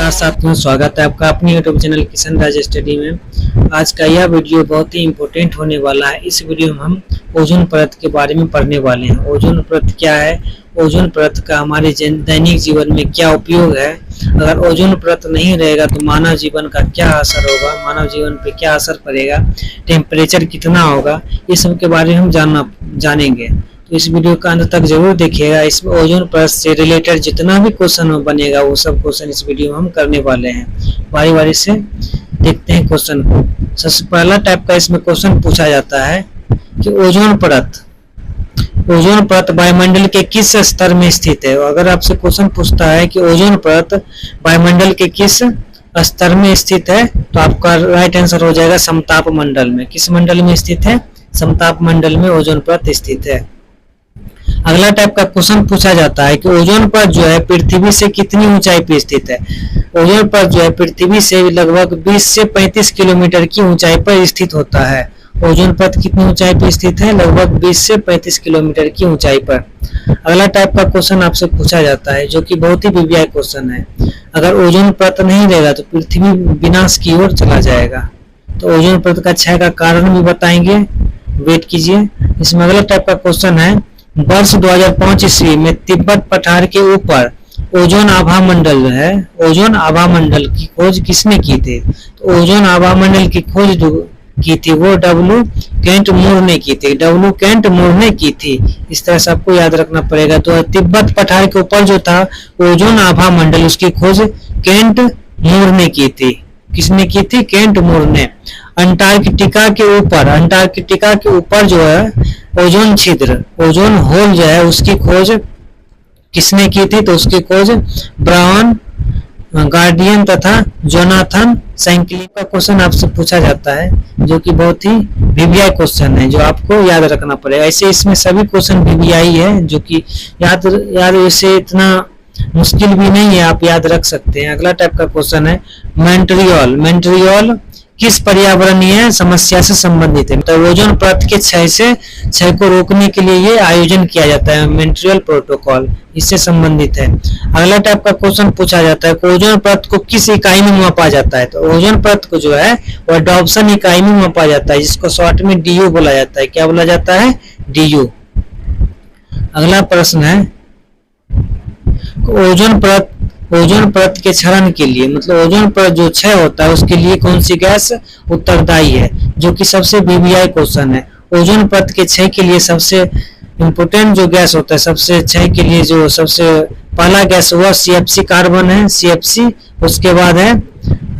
नमस्कार साथियों, स्वागत है आपका अपनी यूट्यूब चैनल किशन राज स्टडी में। आज का यह वीडियो बहुत ही इम्पोर्टेंट होने वाला है। इस वीडियो में हम ओजोन परत के बारे में पढ़ने वाले हैं। ओजोन परत क्या है, ओजोन परत का हमारे दैनिक जीवन में क्या उपयोग है, अगर ओजोन परत नहीं रहेगा तो मानव जीवन का क्या असर होगा, मानव जीवन पे क्या असर पड़ेगा, टेम्परेचर कितना होगा, ये सब के बारे में हम जानेंगे। तो इस वीडियो का अंत तक जरूर देखिएगा। इसमें ओजोन परत से रिलेटेड जितना भी क्वेश्चन बनेगा वो सब क्वेश्चन इस वीडियो में हम करने वाले हैं। बारी बारी से देखते हैं क्वेश्चन को। सबसे पहला टाइप का इसमें क्वेश्चन पूछा जाता है कि ओजोन परत वायुमंडल के किस स्तर में स्थित है। अगर आपसे क्वेश्चन पूछता है कि ओजोन परत वायुमंडल के किस स्तर में स्थित है तो आपका राइट आंसर हो जाएगा समताप मंडल में। किस मंडल में स्थित है? समताप मंडल में ओजोन परत स्थित है। अगला टाइप का क्वेश्चन पूछा जाता है कि ओजोन परत जो है पृथ्वी से कितनी ऊंचाई पर स्थित है। ओजोन परत जो है पृथ्वी से लगभग 20 से 35 किलोमीटर की ऊंचाई पर स्थित होता है। ओजोन परत कितनी ऊंचाई पर स्थित है? लगभग 20 से 35 किलोमीटर की ऊंचाई पर। अगला टाइप का क्वेश्चन आपसे पूछा जाता है जो कि बहुत ही वीवीआई क्वेश्चन है। अगर ओजोन परत नहीं रहेगा तो पृथ्वी विनाश की ओर चला जाएगा। तो ओजोन परत का क्षय का कारण भी बताएंगे, वेट कीजिए। इसमें अगला टाइप का क्वेश्चन है, वर्ष 2005 ईस्वी में तिब्बत पठार के ऊपर ओजोन आभा मंडल है, ओजोन आभा मंडल की खोज किसने की थी? तो ओजोन आभा मंडल की खोज की थी वो डब्ल्यू केंट मूर ने की थी। डब्ल्यू केंट मूर ने की थी। इस तरह से आपको याद रखना पड़ेगा। तो तिब्बत पठार के ऊपर जो था ओजोन आभा मंडल, उसकी खोज केंट मूर ने की थी। किसने की थी? केंट मूर ने। अंटार्कटिका के ऊपर जो है ओजोन छिद्र, ओजोन होल जो है उसकी खोज किसने की थी? तो उसकी खोज ब्राउन गार्डियन तथा जोनाथन सैंकलिन का क्वेश्चन आपसे पूछा जाता है जो कि बहुत ही वीवीआई क्वेश्चन है जो आपको याद रखना पड़ेगा। ऐसे इसमें सभी क्वेश्चन वीवीआई है जो कि याद इसे इतना मुश्किल भी नहीं है, आप याद रख सकते हैं। अगला टाइप का क्वेश्चन है, मॉन्ट्रियल किस पर्यावरणीय समस्या से संबंधित है? तो ओजोन परत के क्षय को रोकने के लिए ये आयोजन किया जाता है, मॉन्ट्रियल प्रोटोकॉल, इससे संबंधित है। अगला टाइप का क्वेश्चन पूछा जाता है कि ओजोन परत को किस इकाई में मापा जाता है? तो ओजोन परत को जो है वो डॉप्सन इकाई में मापा जाता है, जिसको शॉर्ट में डीयू बोला जाता है। क्या बोला जाता है? डीयू। अगला प्रश्न है, ओजोन परत के क्षरण के लिए, मतलब ओजोन परत जो क्षय होता है उसके लिए कौन सी गैस उत्तरदायी है, जो कि सबसे वीवीआई क्वेश्चन है। ओजोन परत के क्षय के लिए सबसे इम्पोर्टेंट जो गैस होता है, सबसे क्षय के लिए जो सबसे पहला गैस हुआ CFC कार्बन है, CFC। उसके बाद है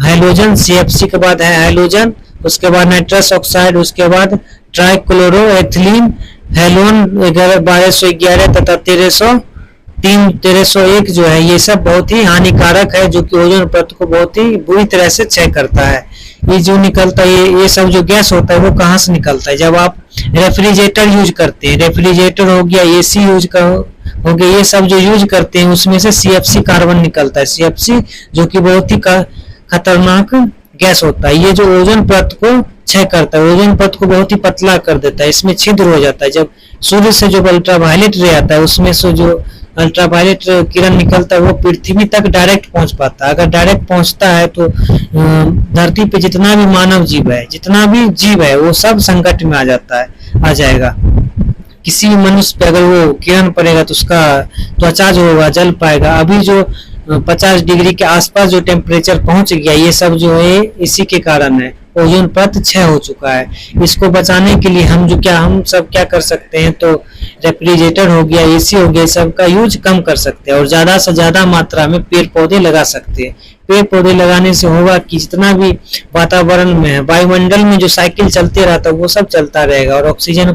हाइड्रोजन, CFC के बाद है हाइड्रोजन। उसके बाद नाइट्रस ऑक्साइड, उसके बाद ट्राइक्लोरोएथिलीन, हेलोन 1211 तथा 1301 जो है, ये सब बहुत ही हानिकारक है जो कि ओजोन परत को बहुत ही बुरी तरह से क्षय करता है। ये जो निकलता है, ये सब जो गैस होता है वो कहाँ से निकलता है? जब आप रेफ्रिजरेटर यूज करते हैं, रेफ्रिजरेटर हो गया, AC हो गया, ये सब जो यूज करते हैं उसमें से CFC कार्बन निकलता है। CFC जो कि बहुत ही खतरनाक गैस होता है। ये जो ओजोन परत को क्षय करता है, ओजोन परत को बहुत ही पतला कर देता है, इसमें छिद्र हो जाता है। जब सूर्य से जो अल्ट्रावायलेट रे आता है उसमें से जो अल्ट्रावायलेट किरण निकलता है वो पृथ्वी तक डायरेक्ट पहुंच पाता है। अगर डायरेक्ट पहुंचता है तो धरती पे जितना भी मानव जीव है, जितना भी जीव है, वो सब संकट में आ जाएगा। किसी भी मनुष्य पे अगर वो किरण पड़ेगा तो उसका त्वचा जो होगा जल पाएगा। अभी जो 50 डिग्री के आसपास जो टेम्परेचर पहुंच गया, ये सब जो है इसी के कारण है। ओजोन परत क्षय हो चुका है। इसको बचाने के लिए हम सब क्या कर सकते हैं? तो रेफ्रिजरेटर हो गया, AC हो गया, सब का यूज कम कर सकते हैं और ज्यादा से ज्यादा मात्रा में पेड़ पौधे लगा सकते हैं। पेड़ पौधे लगाने से होगा कि जितना भी वातावरण में है, वायुमंडल में जो साइकिल चलते रहता है वो सब चलता रहेगा और ऑक्सीजन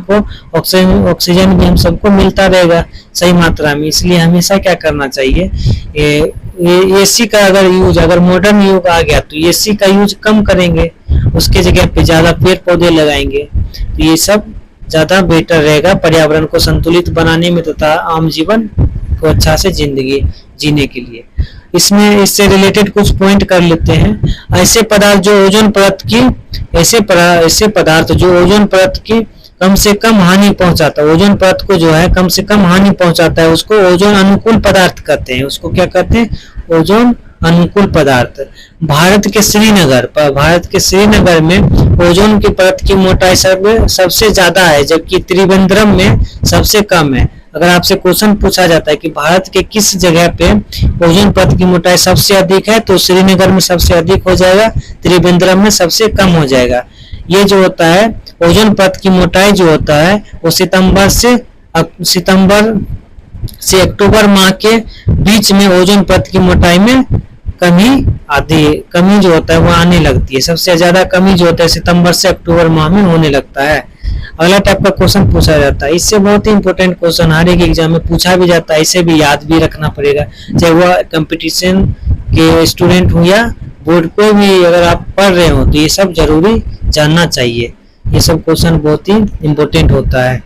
भी हम सबको मिलता रहेगा सही मात्रा में। इसलिए हमेशा क्या करना चाहिए, AC का अगर मॉडर्न युग आ गया तो AC का यूज कम करेंगे, उसके जगह पे ज्यादा पेड़ पौधे लगाएंगे, तो ये सब ज्यादा बेटर रहेगा पर्यावरण को संतुलित बनाने में तथा आम जीवन को अच्छा से जिंदगी जीने के लिए। इससे रिलेटेड कुछ पॉइंट कर लेते हैं। ऐसे पदार्थ जो ओजोन परत की कम से कम हानि पहुंचाता है, ओजोन परत को जो है कम से कम हानि पहुंचाता है, उसको ओजोन अनुकूल पदार्थ कहते हैं। उसको क्या कहते हैं? ओजोन अनुकूल पदार्थ। भारत के श्रीनगर में ओजोन की परत की मोटाई सबसे ज्यादा है, जबकि त्रिवेंद्रम में सबसे कम है। अगर आपसे क्वेश्चन पूछा जाता है कि भारत के किस जगह पे ओजोन परत की मोटाई सबसे अधिक है, तो श्रीनगर में सबसे अधिक हो जाएगा, त्रिवेंद्रम में सबसे कम हो जाएगा। ये जो होता है ओजोन परत की मोटाई जो होता है वो सितंबर से अक्टूबर माह के बीच में ओजोन परत की मोटाई में कमी जो होता है वो आने लगती है। सबसे ज्यादा कमी जो होता है सितंबर से अक्टूबर माह में होने लगता है। अगला टाइप का क्वेश्चन पूछा जाता है, इससे बहुत ही इंपॉर्टेंट क्वेश्चन हर एक एग्जाम में पूछा भी जाता है, इसे भी याद भी रखना पड़ेगा, चाहे वह कंपटीशन के स्टूडेंट हो या बोर्ड पे भी अगर आप पढ़ रहे हो तो ये सब जरूरी जानना चाहिए। ये सब क्वेश्चन बहुत ही इंपॉर्टेंट होता है।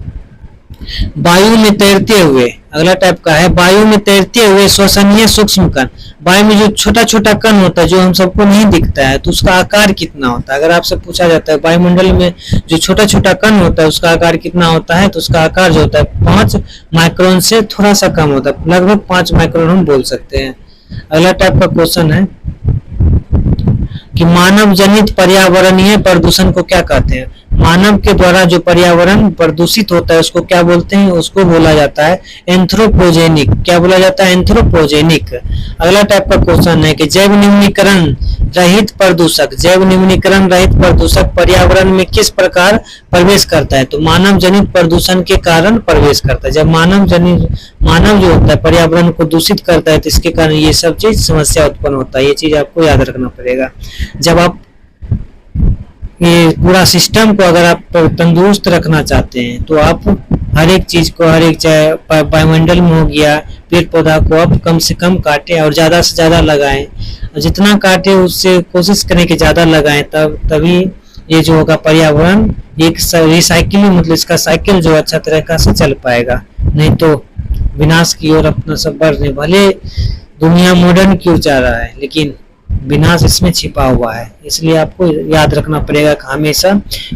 वायु में तैरते हुए, अगला टाइप का है वायु में तैरते हुए श्वसनीय सूक्ष्म कण। वायु में जो छोटा छोटा कण होता है जो हम सबको नहीं दिखता है, तो उसका आकार कितना होता है। अगर आपसे पूछा जाता है वायुमंडल में जो छोटा छोटा कण होता है उसका आकार कितना होता है, तो उसका आकार जो होता है 5 माइक्रोन से थोड़ा सा कम होता है, लगभग 5 माइक्रोन हम बोल सकते हैं। अगला टाइप का क्वेश्चन है कि मानव जनित पर्यावरणीय प्रदूषण को क्या कहते हैं। मानव के द्वारा जो पर्यावरण प्रदूषित होता है उसको क्या बोलते हैं, उसको बोला जाता है एंथ्रोपोजेनिक। क्या बोला जाता है, एंथ्रोपोजेनिक। अगला टाइप का क्वेश्चन है कि जैव निम्नीकरण रहित प्रदूषक पर्यावरण में किस प्रकार प्रवेश करता है, तो मानव जनित प्रदूषण के कारण प्रवेश करता है। जब मानव जो होता है पर्यावरण को दूषित करता है तो इसके कारण ये सब चीज समस्या उत्पन्न होता है। ये चीज आपको याद रखना पड़ेगा। जब आप ये पूरा सिस्टम को अगर आप तंदुरुस्त रखना चाहते हैं तो आप हर एक चीज को चाहे वायुमंडल में हो गया, पेड़ पौधा को आप कम से कम काटें और ज्यादा से ज्यादा लगाएं, और जितना काटे उससे कोशिश करें कि ज्यादा लगाएं, तभी ये जो होगा पर्यावरण एक रिसाइकिलिंग मतलब इसका साइकिल जो अच्छा तरीका से चल पाएगा। नहीं तो विनाश की ओर अपना सब बढ़ने, भले दुनिया मॉडर्न क्यों जा रहा है लेकिन विनाश इसमें छिपा हुआ है। इसलिए आपको याद रखना पड़ेगा कि हमेशा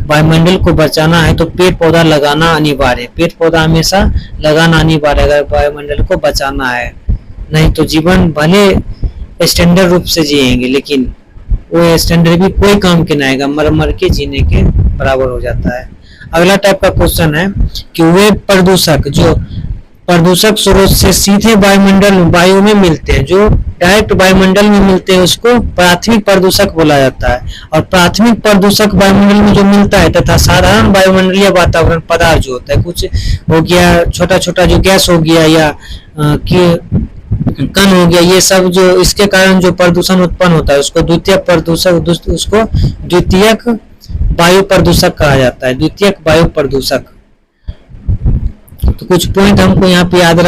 वायुमंडल को बचाना है तो पेड़ पौधा लगाना अनिवार्य है। पेड़ पौधा हमेशा लगाना अनिवार्य है अगर वायुमंडल को बचाना है। नहीं तो जीवन भले स्टैंडर्ड रूप से जिएंगे लेकिन वो स्टैंडर्ड भी कोई काम के नहीं आएगा, मर मर के जीने के बराबर हो जाता है। अगला टाइप का क्वेश्चन है कि वे प्रदूषक स्रोत से सीधे वायु में मिलते हैं, जो डायरेक्ट वायुमंडल में मिलते हैं उसको प्राथमिक प्रदूषक बोला जाता है। और प्राथमिक प्रदूषक वायुमंडल में जो मिलता है तथा साधारण वायुमंडलीय वातावरण पदार्थ जो होता है, कुछ हो गया छोटा छोटा जो गैस हो गया या कण हो गया, ये सब जो इसके कारण जो प्रदूषण उत्पन्न होता है उसको द्वितीयक वायु प्रदूषक कहा जाता है। द्वितीयक वायु प्रदूषक। तो कुछ पॉइंट हमको यहाँ पे याद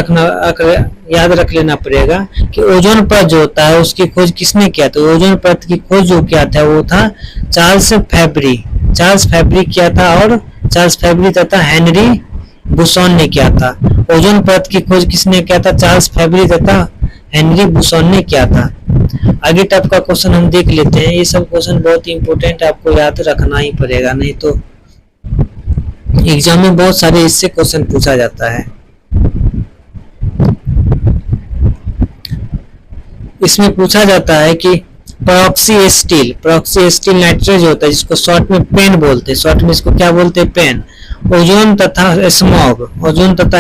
रख लेना पड़ेगा कि ओजोन परत जो होता है उसकी खोज किसने किया था। ओजोन परत की खोज जो किया था वो था चार्ल्स फैब्री किया था, और चार्ल्स फैब्री तथा हेनरी बुसॉन ने किया था। ओजोन परत की खोज किसने किया था, चार्ल्स फैब्री तथा हेनरी बुसॉन ने किया था। आगे टाइप का क्वेश्चन हम देख लेते हैं। ये सब क्वेश्चन बहुत ही इंपॉर्टेंट, आपको याद रखना ही पड़ेगा, नहीं तो एग्जाम में बहुत सारे इससे क्वेश्चन पूछा जाता है। इसमें पूछा जाता है कि प्रॉक्सी स्टील नाइट्रेज होता है जिसको शॉर्ट में पेन बोलते हैं। शॉर्ट में इसको क्या बोलते हैं, पेन। ओजोन तथा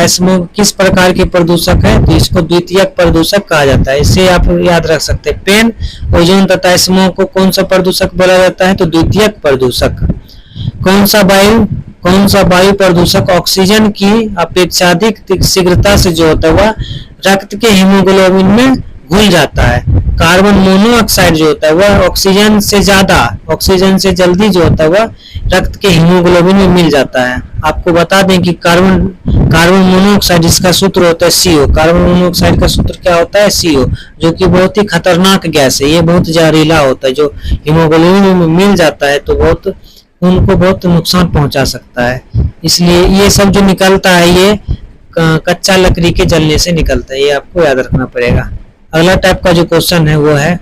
स्मॉग किस प्रकार के प्रदूषक है, तो इसको द्वितीयक प्रदूषक कहा जाता है। इसे आप याद रख सकते हैं। पेन, ओजोन तथा स्मॉग को कौन सा प्रदूषक बोला जाता है, तो द्वितीयक प्रदूषक। कौन सा वायु प्रदूषक ऑक्सीजन की अपेक्षाधिक शीघ्रता से जो होता है वह रक्त के हीमोग्लोबिन में घुल जाता है। कार्बन मोनोऑक्साइड जो होता है वह ऑक्सीजन से जल्दी जो होता है वह रक्त के हीमोग्लोबिन में मिल जाता है। आपको बता दें कि कार्बन मोनोऑक्साइड जिसका सूत्र होता है CO। कार्बन मोनोऑक्साइड का सूत्र क्या होता है, CO, जो कि बहुत ही खतरनाक गैस है। ये बहुत जहरीला होता है, जो हीमोग्लोबिन में मिल जाता है तो उनको बहुत नुकसान पहुंचा सकता है। इसलिए ये सब जो निकलता है ये कच्चा लकड़ी के जलने से निकलता है, ये आपको याद रखना पड़ेगा। अगला टाइप का जो क्वेश्चन है वो है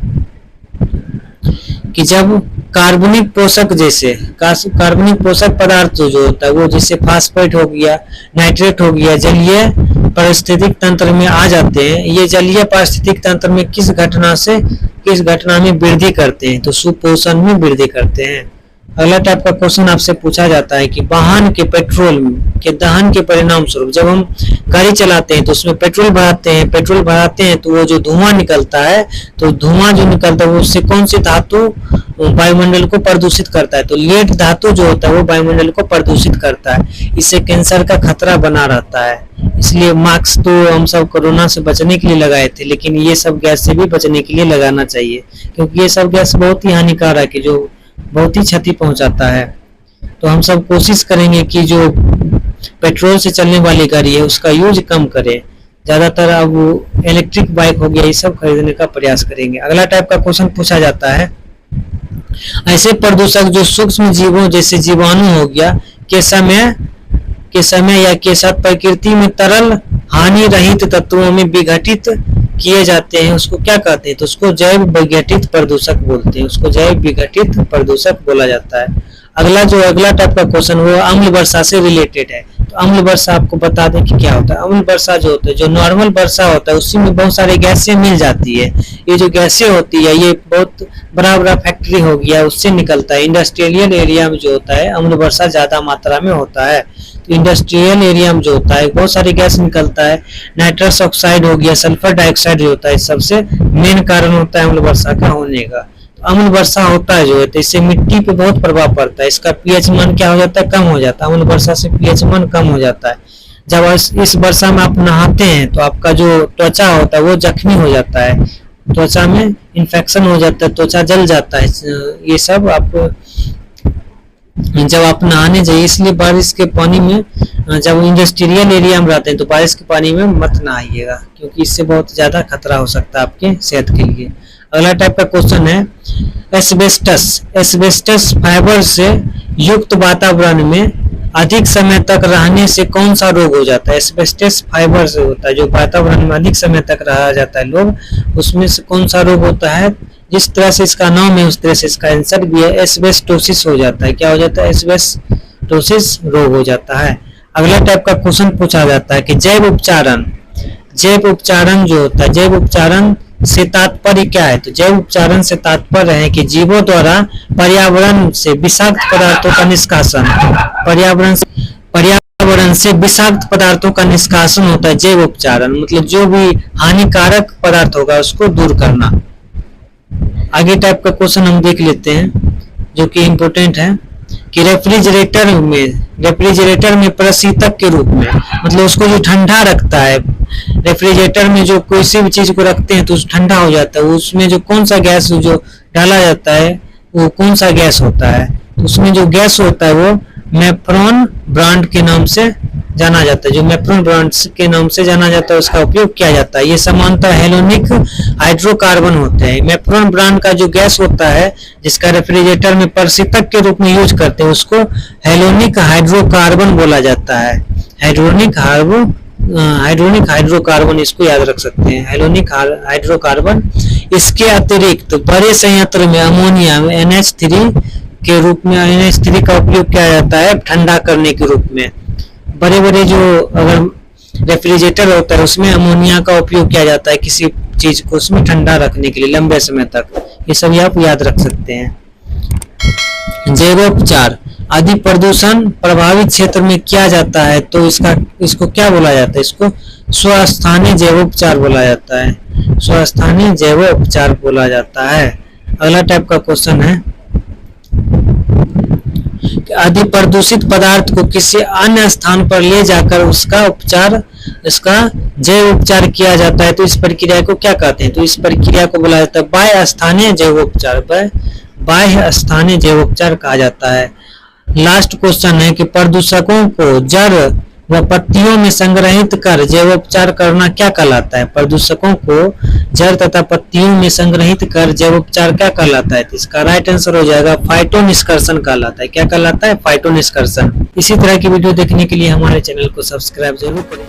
कि जब कार्बनिक पोषक जैसे कार्बनिक पोषक पदार्थ जो होता है वो जैसे फास्फेट हो गया, नाइट्रेट हो गया, जलीय पारिस्थितिक तंत्र में आ जाते हैं। ये जलीय पारिस्थितिक तंत्र में किस घटना में वृद्धि करते हैं? तो सुपोषण में वृद्धि करते हैं। अगला टाइप का क्वेश्चन आपसे पूछा जाता है कि वाहन के पेट्रोल के दहन के परिणाम स्वरूप जब हम गाड़ी चलाते हैं तो उसमें पेट्रोल भराते हैं तो वो जो धुआं निकलता है, तो धुआं जो निकलता है वो उससे कौन सी धातु वायुमंडल को प्रदूषित करता है? तो लेड धातु जो होता है वो वायुमंडल को प्रदूषित करता है। इससे कैंसर का खतरा बना रहता है। इसलिए मास्क तो हम सब कोरोना से बचने के लिए लगाए थे, लेकिन ये सब गैस से भी बचने के लिए लगाना चाहिए, क्योंकि ये सब गैस बहुत ही हानिकारक है, जो बहुत ही क्षति पहुंचाता है। तो हम सब कोशिश करेंगे कि जो पेट्रोल से चलने वाली गाड़ी है उसका यूज कम करें। ज्यादातर अब इलेक्ट्रिक बाइक हो गया, ये सब खरीदने का प्रयास करेंगे। अगला टाइप का क्वेश्चन पूछा जाता है, ऐसे प्रदूषक जो सूक्ष्म जीवों जैसे जीवाणु हो गया के समय या के साथ प्रकृति में तरल हानि रहित तत्वों में विघटित किए जाते हैं, उसको क्या कहते हैं? तो उसको जैव विघटित प्रदूषक बोलते हैं, उसको जैव विघटित प्रदूषक बोला जाता है। अगला टाइप का क्वेश्चन वो अम्ल वर्षा से रिलेटेड है। तो अम्ल वर्षा आपको बता दें कि क्या होता है। अम्ल वर्षा जो होता है, जो नॉर्मल वर्षा होता है उसी में बहुत सारे गैसें मिल जाती है। ये जो गैसें होती है ये बहुत बड़ा फैक्ट्री हो गया उससे निकलता है। इंडस्ट्रियल एरिया में जो होता है अम्ल वर्षा ज्यादा मात्रा में होता है। तो इंडस्ट्रियल एरिया में जो होता है बहुत सारे गैस निकलता है। नाइट्रस ऑक्साइड हो गया, सल्फर डाइऑक्साइड जो होता है, सबसे मेन कारण होता है अम्ल वर्षा का होने का। अम्ल वर्षा होता है जो है तो इससे मिट्टी पे बहुत प्रभाव पड़ता है। इसका पीएच मान क्या हो जाता है? कम हो जाता है। अम्ल वर्षा से पीएच मान कम हो जाता है। जब इस वर्षा में आप नहाते हैं तो आपका जो त्वचा होता है वो जख्मी हो जाता है, त्वचा में इन्फेक्शन हो जाता है, त्वचा जल जाता है। ये सब आप जब आप नहाने जाइए, इसलिए बारिश के पानी में जब इंडस्ट्रियल एरिया में रहते हैं तो बारिश के पानी में मत नहाइएगा, क्योंकि इससे बहुत ज्यादा खतरा हो सकता है आपके सेहत के लिए। अगला टाइप का क्वेश्चन है, एस्बेस्टस फाइबर से युक्त वातावरण में अधिक समय तक रहने से कौन सा रोग हो जाता है? एस्बेस्टस फाइबर से होता है जो वातावरण में अधिक समय तक रहा जाता है लोग, उसमें से कौन सा रोग होता है? जिस तरह से इसका नाम है उस तरह से इसका आंसर भी है, एस्बेस्टोसिस हो जाता है। क्या हो जाता है? एस्बेस्टोसिस रोग हो जाता है। अगला टाइप का क्वेश्चन पूछा जाता है कि जैव उपचारण जो होता है, जैव उपचारण से तात्पर्य क्या है? तो जैव उपचारण से तात्पर्य है कि जीवों द्वारा पर्यावरण से विषाक्त पदार्थों का निष्कासन, पर्यावरण से विषाक्त पदार्थों का निष्कासन होता है जैव उपचारण। मतलब जो भी हानिकारक पदार्थ होगा उसको दूर करना। आगे टाइप का क्वेश्चन हम देख लेते हैं जो कि इम्पोर्टेंट है कि रेफ्रिजरेटर में प्रशीतक के रूप में, मतलब उसको जो ठंडा रखता है, रेफ्रिजरेटर में जो कोई सी भी चीज को रखते हैं तो ठंडा हो जाता है, उसमें जो कौन सा गैस जो डाला जाता है वो कौन सा गैस होता है? तो उसमें जो गैस होता है वो मेफ्रॉन ब्रांड के नाम से जाना जाता है। जो मेफ्रॉन ब्रांड के नाम से जाना जाता है उसका उपयोग किया जाता है। ये सामान्यतः हेलोनिक हाइड्रोकार्बन होते हैं। मेफ्रॉन ब्रांड का जो गैस होता है जिसका रेफ्रिजरेटर में प्रशीतक के रूप में यूज करते हैं उसको हेलोनिक हाइड्रोकार्बन बोला जाता है। हेलोनिक हाइड्रोकार्बन इसको याद रख सकते हैं, हेलोनिक हाइड्रोकार्बन। इसके अतिरिक्त बड़े संयंत्र में अमोनिया NH3 के रूप में NH3 का उपयोग किया जाता है ठंडा करने के रूप में। बड़े जो अगर रेफ्रिजरेटर होता है उसमें अमोनिया का उपयोग किया जाता है किसी चीज को उसमें ठंडा रखने के लिए लंबे समय तक। ये सब आप याद रख सकते हैं। जैवोपचार आदि प्रदूषण प्रभावित क्षेत्र में किया जाता है तो इसको क्या बोला जाता है? इसको स्वस्थानीय जैवोपचार बोला जाता है, स्वस्थानीय जैवोपचार बोला जाता है। अगला टाइप का क्वेश्चन है, आदि प्रदूषित पदार्थ को किसी अन्य स्थान पर ले जाकर इसका जैव उपचार किया जाता है तो इस प्रक्रिया को क्या कहते हैं? तो इस प्रक्रिया को बोला जाता है बाह्य स्थानीय जैवोपचार, बाह्य स्थानीय जैवोपचार कहा जाता है। लास्ट क्वेश्चन है कि प्रदूषकों को जड़ व पत्तियों में संग्रहित कर जैवोपचार करना क्या कहलाता है? प्रदूषकों को जड़ तथा पत्तियों में संग्रहित कर जैवोपचार क्या कहलाता है? तो इसका राइट आंसर हो जाएगा फाइटोनिष्कर्षण कहलाता है। क्या कहलाता है? फाइटोनिष्कर्षण। इसी तरह की वीडियो देखने के लिए हमारे चैनल को सब्सक्राइब जरूर करें।